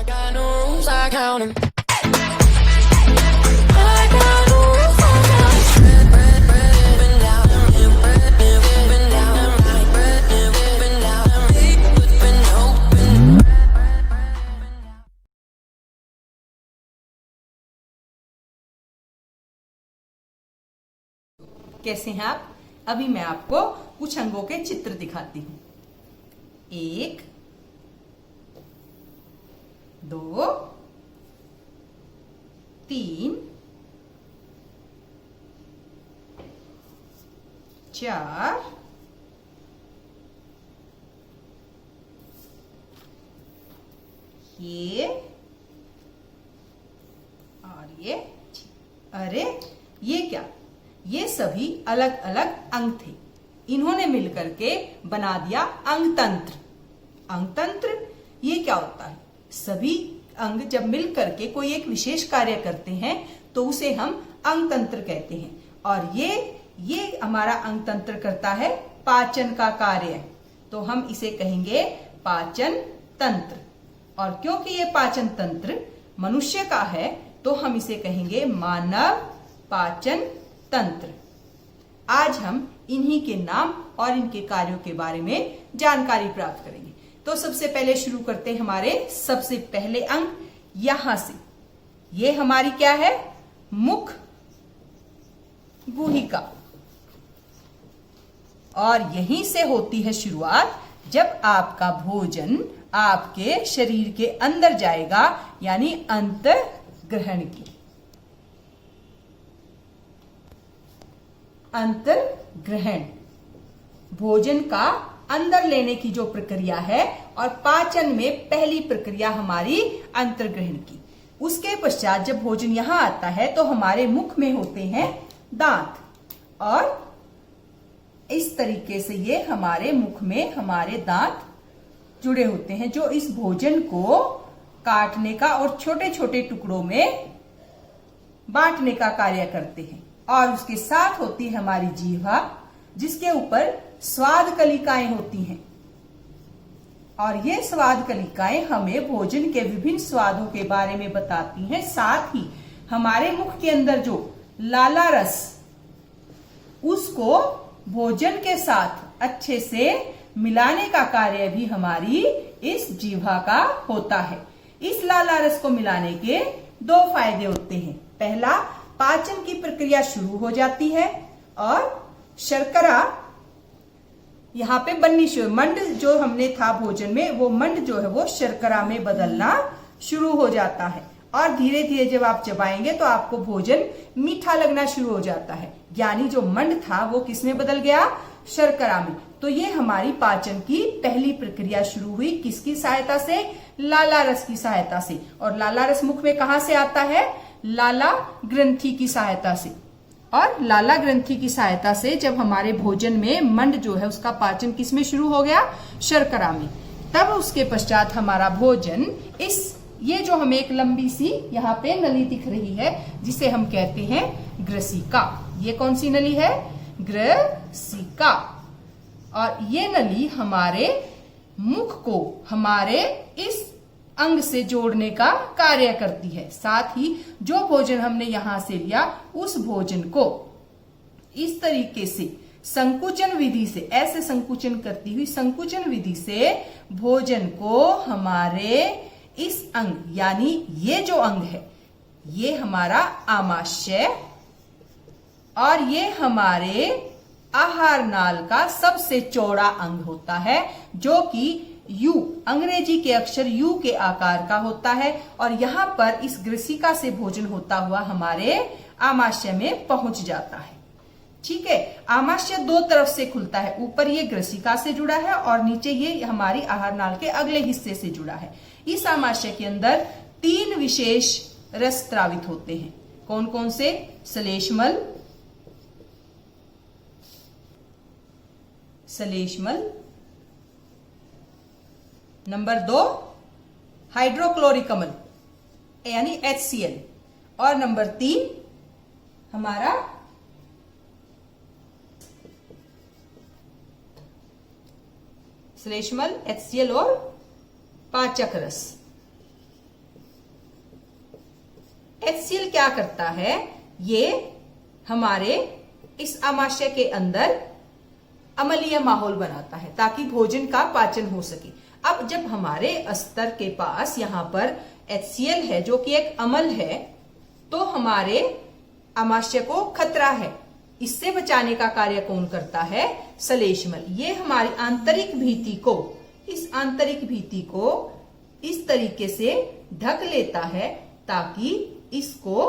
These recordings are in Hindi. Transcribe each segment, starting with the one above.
got no rules, I count 'em. I got no rules, I count 'em. Bread, up and down, bread, up and down, right, bread, up and down, deep and open. कैसे हैं आप? अभी मैं आपको कुछ अंगों के चित्र दिखाती हूँ। 1 2 3 4 ये और ये। अरे ये क्या? ये सभी अलग अलग अंग थे, इन्होंने मिलकर के बना दिया अंगतंत्र। अंगतंत्र ये क्या होता है? सभी अंग जब मिल करके कोई एक विशेष कार्य करते हैं तो उसे हम अंगतंत्र कहते हैं। और ये हमारा अंगतंत्र करता है पाचन का कार्य, तो हम इसे कहेंगे पाचन तंत्र। और क्योंकि ये पाचन तंत्र मनुष्य का है तो हम इसे कहेंगे मानव पाचन तंत्र। आज हम इन्हीं के नाम और इनके कार्यों के बारे में जानकारी प्राप्त करेंगे। तो सबसे पहले शुरू करते हैं हमारे सबसे पहले अंग यहां से। ये हमारी क्या है? मुख गुहिका। और यहीं से होती है शुरुआत जब आपका भोजन आपके शरीर के अंदर जाएगा, यानी अंतर्ग्रहण की। अंतर्ग्रहण भोजन का अंदर लेने की जो प्रक्रिया है, और पाचन में पहली प्रक्रिया हमारी अंतर्ग्रहण की। उसके पश्चात जब भोजन यहां आता है तो हमारे मुख में होते हैं दांत, और इस तरीके से ये हमारे मुख में हमारे दांत जुड़े होते हैं, जो इस भोजन को काटने का और छोटे छोटे टुकड़ों में बांटने का कार्य करते हैं। और उसके साथ होती है हमारी जीह्वा, जिसके ऊपर स्वाद कलिकाएं होती हैं। और ये स्वाद कलिकाएं हमें भोजन के विभिन्न स्वादों के बारे में बताती हैं। साथ ही हमारे मुख के अंदर जो लाला रस, उसको भोजन के साथ अच्छे से मिलाने का कार्य भी हमारी इस जीह्वा का होता है। इस लाला रस को मिलाने के 2 फायदे होते हैं। पहला, पाचन की प्रक्रिया शुरू हो जाती है और शर्करा यहाँ पे बननी शुरू, मंड जो हमने था भोजन में, वो मंड जो है वो शर्करा में बदलना शुरू हो जाता है। और धीरे धीरे जब आप चबाएंगे तो आपको भोजन मीठा लगना शुरू हो जाता है, यानी जो मंड था वो किस में बदल गया? शर्करा में। तो ये हमारी पाचन की पहली प्रक्रिया शुरू हुई किसकी सहायता से? लाला रस की सहायता से। और लाला रस मुख में कहां से आता है? लाला ग्रंथि की सहायता से। और लाला ग्रंथि की सहायता से जब हमारे भोजन में मंड जो है उसका पाचन किस में शुरू हो गया? शर्करा में। तब उसके पश्चात हमारा भोजन ये जो हमें एक लंबी सी यहाँ पे नली दिख रही है, जिसे हम कहते हैं ग्रसिका। ये कौन सी नली है? ग्रसिका। और ये नली हमारे मुख को हमारे इस अंग से जोड़ने का कार्य करती है। साथ ही जो भोजन हमने यहां से लिया, उस भोजन को इस तरीके से संकुचन विधि से, ऐसे संकुचन करती हुई संकुचन विधि से भोजन को हमारे इस अंग, यानी ये जो अंग है ये हमारा आमाशय, और ये हमारे आहार नाल का सबसे चौड़ा अंग होता है, जो कि यू, अंग्रेजी के अक्षर यू के आकार का होता है। और यहाँ पर इस ग्रसिका से भोजन होता हुआ हमारे आमाशय में पहुंच जाता है। ठीक है, आमाशय 2 तरफ से खुलता है। ऊपर ये ग्रसिका से जुड़ा है और नीचे ये हमारी आहार नाल के अगले हिस्से से जुड़ा है। इस आमाशय के अंदर 3 विशेष रस स्रावित होते हैं। कौन कौन से? श्लेष्मल, नंबर 2 हाइड्रोक्लोरिक अम्ल यानी HCl, और नंबर 3 हमारा श्लेष्मल, HCl और पाचक रस। HCl क्या करता है, ये हमारे इस आमाशय के अंदर अम्लीय माहौल बनाता है ताकि भोजन का पाचन हो सके। अब जब हमारे अस्तर के पास यहाँ पर HCl है जो कि एक अम्ल है, तो हमारे आमाशय को खतरा है। इससे बचाने का कार्य कौन करता है, श्लेष्मल। ये हमारी आंतरिक भित्ति को, इस आंतरिक भित्ति को इस तरीके से ढक लेता है ताकि इसको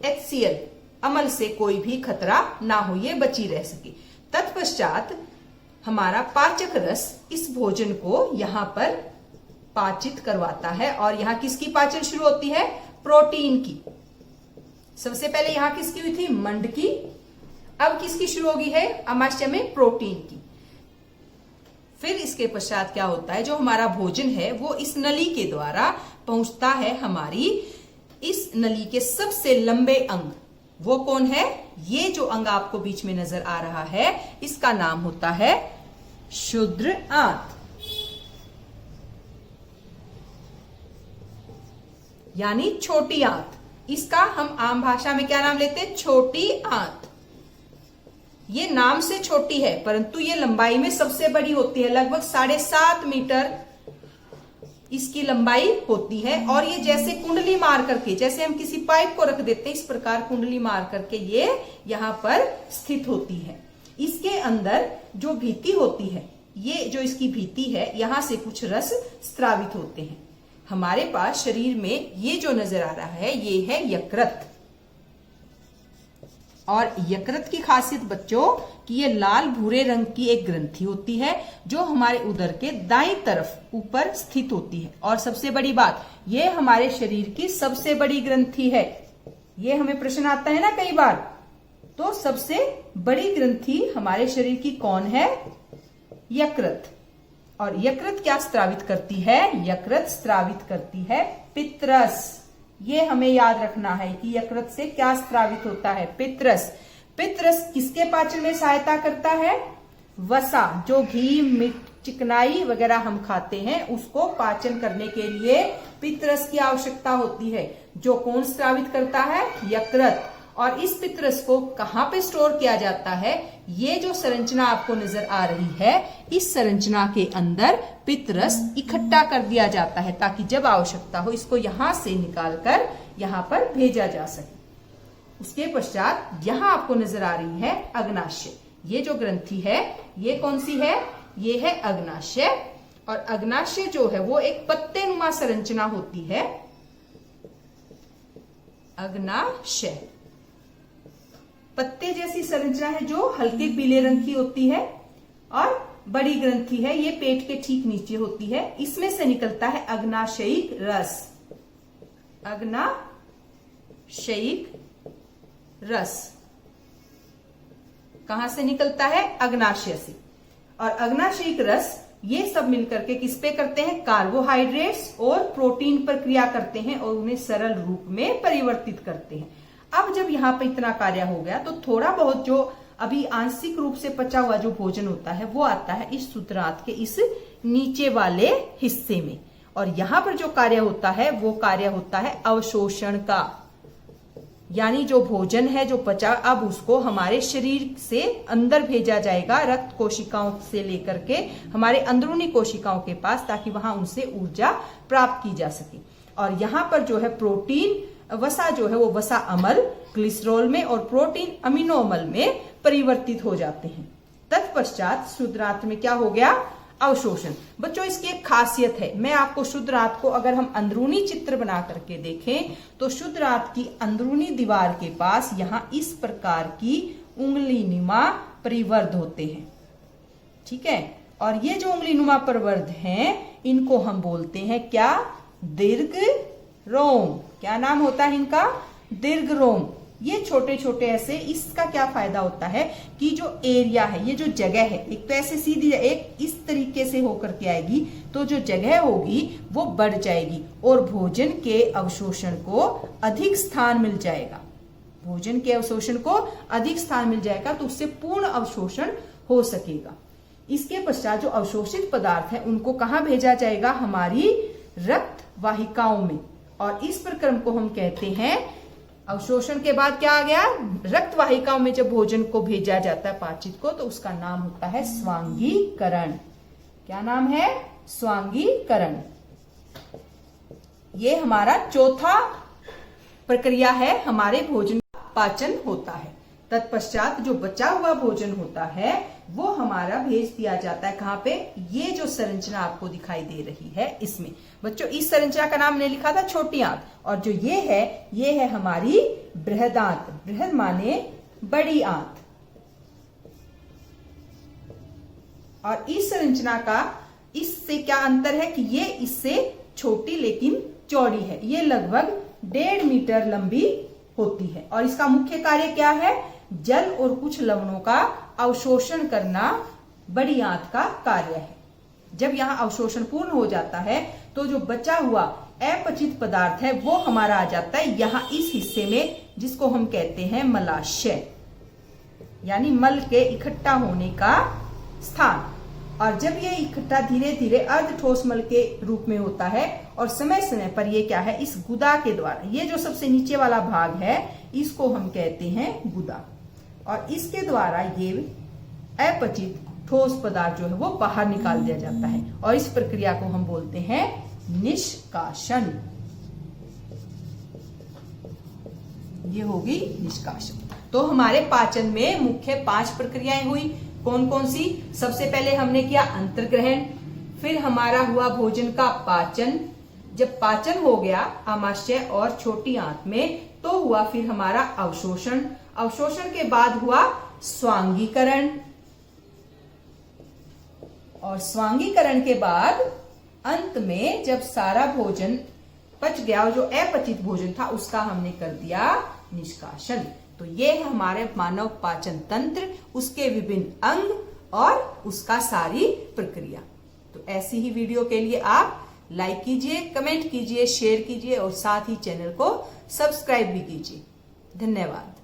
HCl अम्ल से कोई भी खतरा ना हो, ये बची रह सके। तत्पश्चात हमारा पाचक रस इस भोजन को यहाँ पर पाचित करवाता है और यहाँ किसकी पाचन शुरू होती है, प्रोटीन की। सबसे पहले यहाँ किसकी हुई थी, मंड की। अब किसकी शुरू होगी है, आमाशय में प्रोटीन की। फिर इसके पश्चात क्या होता है, जो हमारा भोजन है वो इस नली के द्वारा पहुंचता है हमारी इस नली के सबसे लंबे अंग। वो कौन है, ये जो अंग आपको बीच में नजर आ रहा है, इसका नाम होता है क्षुद्र आंत, यानी छोटी आंत। इसका हम आम भाषा में क्या नाम लेते हैं, छोटी आंत। ये नाम से छोटी है परंतु ये लंबाई में सबसे बड़ी होती है, लगभग 7.5 मीटर इसकी लंबाई होती है। और ये जैसे कुंडली मार करके, जैसे हम किसी पाइप को रख देते हैं, इस प्रकार कुंडली मार करके ये यहाँ पर स्थित होती है। इसके अंदर जो भित्ति होती है, ये जो इसकी भित्ति है, यहाँ से कुछ रस स्रावित होते हैं। हमारे पास शरीर में ये जो नजर आ रहा है, ये है यकृत। और यकृत की खासियत बच्चों कि ये लाल भूरे रंग की एक ग्रंथि होती है जो हमारे उदर के दाईं तरफ ऊपर स्थित होती है। और सबसे बड़ी बात, ये हमारे शरीर की सबसे बड़ी ग्रंथि है। ये हमें प्रश्न आता है ना कई बार, तो सबसे बड़ी ग्रंथि हमारे शरीर की कौन है, यकृत। और यकृत क्या स्रावित करती है, यकृत स्रावित करती है पित्तरस। ये हमें याद रखना है कि यकृत से क्या स्रावित होता है, पित्तरस। पित्तरस किसके पाचन में सहायता करता है, वसा, जो घी, मिर्च, चिकनाई वगैरह हम खाते हैं, उसको पाचन करने के लिए पित्तरस की आवश्यकता होती है, जो कौन स्रावित करता है, यकृत। और इस पित्तरस को कहाँ पे स्टोर किया जाता है, ये जो संरचना आपको नजर आ रही है, इस संरचना के अंदर पित्तरस इकट्ठा कर दिया जाता है ताकि जब आवश्यकता हो इसको यहाँ से निकालकर यहाँ पर भेजा जा सके। उसके पश्चात यहाँ आपको नजर आ रही है अग्नाशय। ये जो ग्रंथि है ये कौन सी है, ये है अग्नाशय। और अग्नाशय जो है वो एक पत्तेनुमा संरचना होती है, अग्नाशय पत्ते जैसी संरचना है जो हल्के पीले रंग की होती है और बड़ी ग्रंथि है, ये पेट के ठीक नीचे होती है। इसमें से निकलता है अग्नाशयिक रस, अग्नाशयिक रस कहां से निकलता है, अग्नाशय से। और अग्नाशयिक रस ये सब मिलकर के किस पे करते हैं, कार्बोहाइड्रेट्स और प्रोटीन पर क्रिया करते हैं और उन्हें सरल रूप में परिवर्तित करते हैं। अब जब यहाँ पे इतना कार्य हो गया तो थोड़ा बहुत जो अभी आंशिक रूप से पचा हुआ जो भोजन होता है वो आता है इस सूत्रांत के इस नीचे वाले हिस्से में। और यहाँ पर जो कार्य होता है वो कार्य होता है अवशोषण का, यानी जो भोजन है जो पचा, अब उसको हमारे शरीर से अंदर भेजा जाएगा, रक्त कोशिकाओं से लेकर के हमारे अंदरूनी कोशिकाओं के पास, ताकि वहां उनसे ऊर्जा प्राप्त की जा सके। और यहाँ पर जो है प्रोटीन वसा जो है वो वसा अम्ल ग्लिसरॉल में और प्रोटीन अमीनो अम्ल में परिवर्तित हो जाते हैं। तत्पश्चात शुद्रांत में क्या हो गया, अवशोषण। बच्चों इसकी एक खासियत है, मैं आपको शुद्रांत को अगर हम अंदरूनी चित्र बना करके देखें तो शुद्रांत की अंदरूनी दीवार के पास यहाँ इस प्रकार की उंगली नुमा परिवर्ध होते हैं, ठीक है। और ये जो उंगली नुमा परिवर्ध हैं इनको हम बोलते हैं क्या, दीर्घ रोम। क्या नाम होता है इनका, दीर्घ रोम। ये छोटे छोटे ऐसे, इसका क्या फायदा होता है कि जो एरिया है, ये जो जगह है, एक तो ऐसे सीधी एक इस तरीके से होकर के आएगी तो जो जगह होगी वो बढ़ जाएगी और भोजन के अवशोषण को अधिक स्थान मिल जाएगा। भोजन के अवशोषण को अधिक स्थान मिल जाएगा तो उससे पूर्ण अवशोषण हो सकेगा। इसके पश्चात जो अवशोषित पदार्थ है उनको कहाँ भेजा जाएगा, हमारी रक्त वाहिकाओं में, और इस प्रक्रम को हम कहते हैं, अवशोषण के बाद क्या आ गया, रक्त वाहिकाओं में जब भोजन को भेजा जाता है पाचित को, तो उसका नाम होता है स्वांगीकरण। क्या नाम है, स्वांगीकरण। ये हमारा चौथा प्रक्रिया है, हमारे भोजन का पाचन होता है। तत्पश्चात जो बचा हुआ भोजन होता है वो हमारा भेज दिया जाता है कहाँ पे, ये जो संरचना आपको दिखाई दे रही है इसमें। बच्चों इस संरचना का नाम मैंने लिखा था छोटी आंत, और जो ये है हमारी बृहदांत। बृहद माने बड़ी आंत। और इस संरचना का इससे क्या अंतर है कि ये इससे छोटी लेकिन चौड़ी है। ये लगभग 1.5 मीटर लंबी होती है, और इसका मुख्य कार्य क्या है, जल और कुछ लवणों का अवशोषण करना बड़ी आंत का कार्य है। जब यहाँ अवशोषण पूर्ण हो जाता है तो जो बचा हुआ अपचित पदार्थ है वो हमारा आ जाता है यहाँ इस हिस्से में, जिसको हम कहते हैं मलाशय, यानी मल के इकट्ठा होने का स्थान। और जब ये इकट्ठा धीरे धीरे अर्ध ठोस मल के रूप में होता है, और समय समय पर ये क्या है, इस गुदा के द्वारा, ये जो सबसे नीचे वाला भाग है इसको हम कहते हैं गुदा, और इसके द्वारा ये अपचित ठोस पदार्थ जो है वो बाहर निकाल दिया जाता है, और इस प्रक्रिया को हम बोलते हैं निष्कासन। ये होगी निष्कासन। तो हमारे पाचन में मुख्य 5 प्रक्रियाएं हुई। कौन कौन सी, सबसे पहले हमने किया अंतर्ग्रहण, फिर हमारा हुआ भोजन का पाचन। जब पाचन हो गया आमाशय और छोटी आंत में, तो हुआ फिर हमारा अवशोषण। अवशोषण के बाद हुआ स्वांगीकरण, और स्वांगीकरण के बाद अंत में जब सारा भोजन पच गया और जो अपचित भोजन था उसका हमने कर दिया निष्कासन। तो ये है हमारे मानव पाचन तंत्र, उसके विभिन्न अंग और उसका सारी प्रक्रिया। तो ऐसी ही वीडियो के लिए आप लाइक कीजिए, कमेंट कीजिए, शेयर कीजिए, और साथ ही चैनल को सब्सक्राइब भी कीजिए। धन्यवाद।